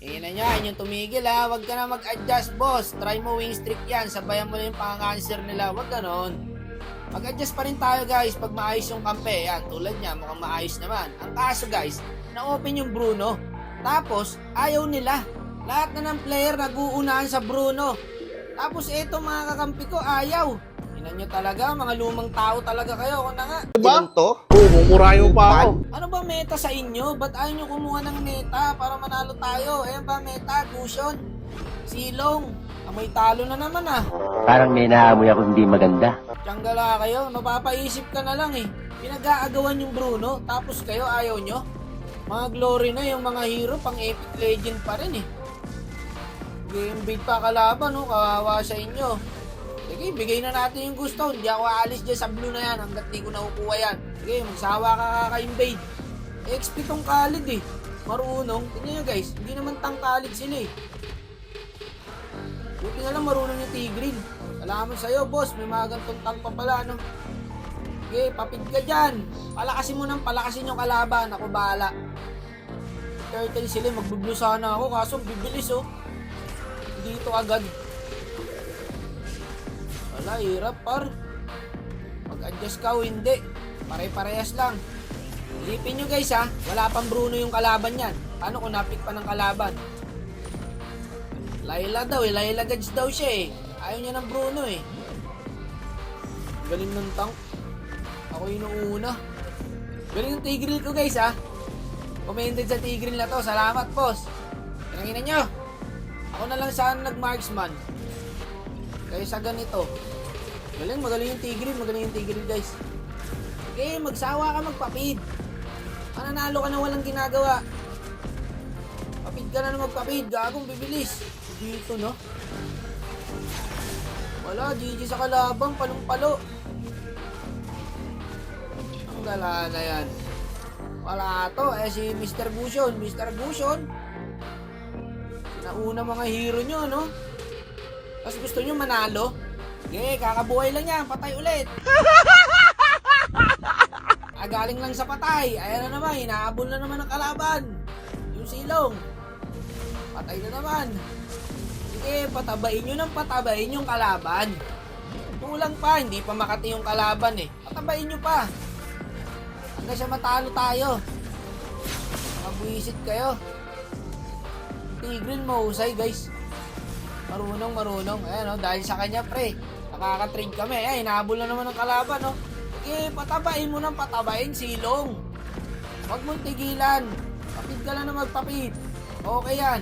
Tingnan niya, yung tumigil ha. Huwag ka na mag-adjust, boss. Try mo wing streak yan. Sabayan mo na yung pang-cancer nila. Huwag ganon. Mag-adjust pa rin tayo, guys, pag maayos yung kampe. Yan, tulad niya, mukhang maayos naman. Ang kaso, guys, na-open yung Bruno. Tapos, ayaw nila. Lahat na ng player nag-uunahan sa Bruno. Tapos, eto mga kakampi ko, ayaw. Tingnan nyo talaga, mga lumang tao talaga kayo. Kung na nga. Diba? to? Oo, mumurayo pa ako. Ano ba meta sa inyo? Ba't ayaw nyo kumuha ng meta para manalo tayo? Ayan ba meta? Gusion? Silong? Amoy talo na naman ah. Parang may naamoy ako hindi maganda. Tiyangala kayo, mapapaisip ka na lang eh. Pinag-aagawan yung Bruno, tapos kayo ayaw nyo? Mga glory na yung mga hero, pang epic legend pa rin eh. Game beat pa kalaban, no? Kawawa sa inyo. Sige, bigay na natin yung gusto. Hindi ako aalis dyan sa blue na yan hanggat di ko nakukuha yan. Sige, magsawa ka kaka-invade. XP tong Khalid eh. Marunong. Tingnan nyo guys, hindi naman tang Khalid sila eh. Buti na lang marunong yung Tigreal. Salamat sa'yo boss, may mga gantong tank pa pala no. Sige, papid ka dyan. Palakasin mo nang palakasin yung kalaban. Ako bahala. Turtle sila, magbublue sana ako kaso bibilis oh. Dito agad. Wala, hirap par. Mag-adjust ka o hindi. Pare-parehas lang. Ilipin nyo guys ha. Wala pang Bruno yung kalaban yan. Paano kung napik pa ng kalaban? Layla daw eh. Layla Gads daw siya eh. Ayaw niya ng Bruno eh. Galing ng tank. Ako yung una. Galing yung Tigreal ko guys ha. Commented sa Tigreal na to. Salamat boss. Pinanginan nyo. Ako na lang sana nag-marksman. Kaya sa ganito. Magaling yung Tigreal. Magaling yung Tigreal guys. Okay, magsawa ka magpapid. Mananalo ka na walang ginagawa. Papid ka na magpapid. Gagong bibilis. Dito no. Wala, GG sa kalabang. Palong-palo. Ang gala na yan. Wala to. Eh si Mr. Gusion. Mr. Gusion. Nauna mga hero nyo, no? Tapos gusto nyo manalo? Okay, kakabuhay lang yan. Patay ulit. Galing lang sa patay. Ayan na naman. Hinahabol na naman ang kalaban. Yung silong. Patay na naman. Sige, patabain nyo ng patabain yung kalaban. Kulang pa. Hindi pa makati yung kalaban eh. Patabain nyo pa. Hanggang siya matalo tayo. Mabuisit kayo. Tigreal mahusay guys. Marunong. Ayan o, dahil sa kanya pre. Nakaka-trade kami. Ay, hinahabol na naman ang kalaban no. Okay, patabain mo ng patabain silong. Huwag mong tigilan. Papid ka lang na magpapid. Okay yan.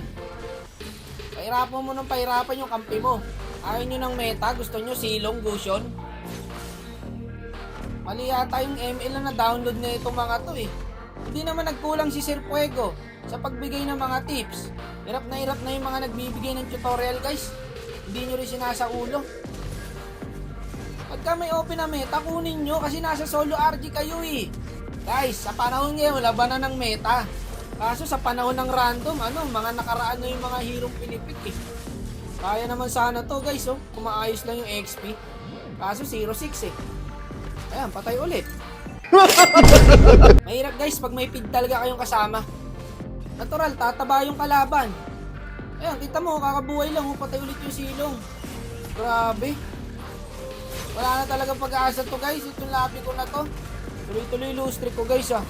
Pahirapan mo ng pahirapan yung kampi mo. Ayaw nyo ng meta. Gusto nyo silong, Gusion. Mali yata yung ML na download na itong mga to eh. Hindi naman nagkulang si Sir Fuego sa pagbigay ng mga tips. Hirap na yung mga nagbibigay ng tutorial guys. Hindi nyo rin sinasaulo. Pagka may open na meta, kunin nyo kasi nasa solo RG kayo eh. Guys, sa panahon ngayon, laban na ng meta. Kaso sa panahon ng random, mga nakaraan na yung mga hirong pinipik eh. Kaya naman sana to guys, oh. Kumaayos lang yung XP. Kaso 0-6 eh. Ayan, patay ulit. Mahirap guys pag may feed talaga kayong kasama. Natural, tataba yung kalaban. Ayan, kita mo, kakabuhay lang, patay ulit yung silong. Grabe. Wala na talagang pag-aasa to guys. Itong labi ko na to. Tuloy-tuloy lose streak ko guys ah.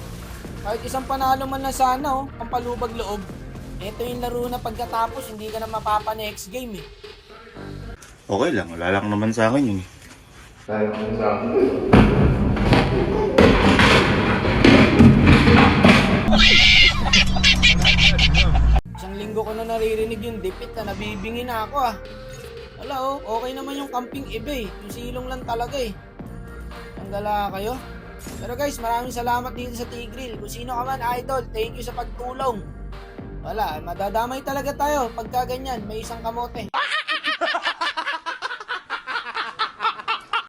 Kahit isang panalo man na sana oh, pampalubag loob. Ito yung laro na pagkatapos hindi ka na mapapa next game eh. Okay lang, wala lang naman sa akin yun eh. Isang linggo ko na naririnig yung dipit na nabibingi na ako ah. Wala oh, okay naman yung camping iba eh. Yung silong lang talaga eh. Tanggala kayo. Pero guys, maraming salamat dito sa Tigreal. Kung sino ka man idol, thank you sa pagtulong. Wala, madadamay talaga tayo pagka ganyan, may isang kamote.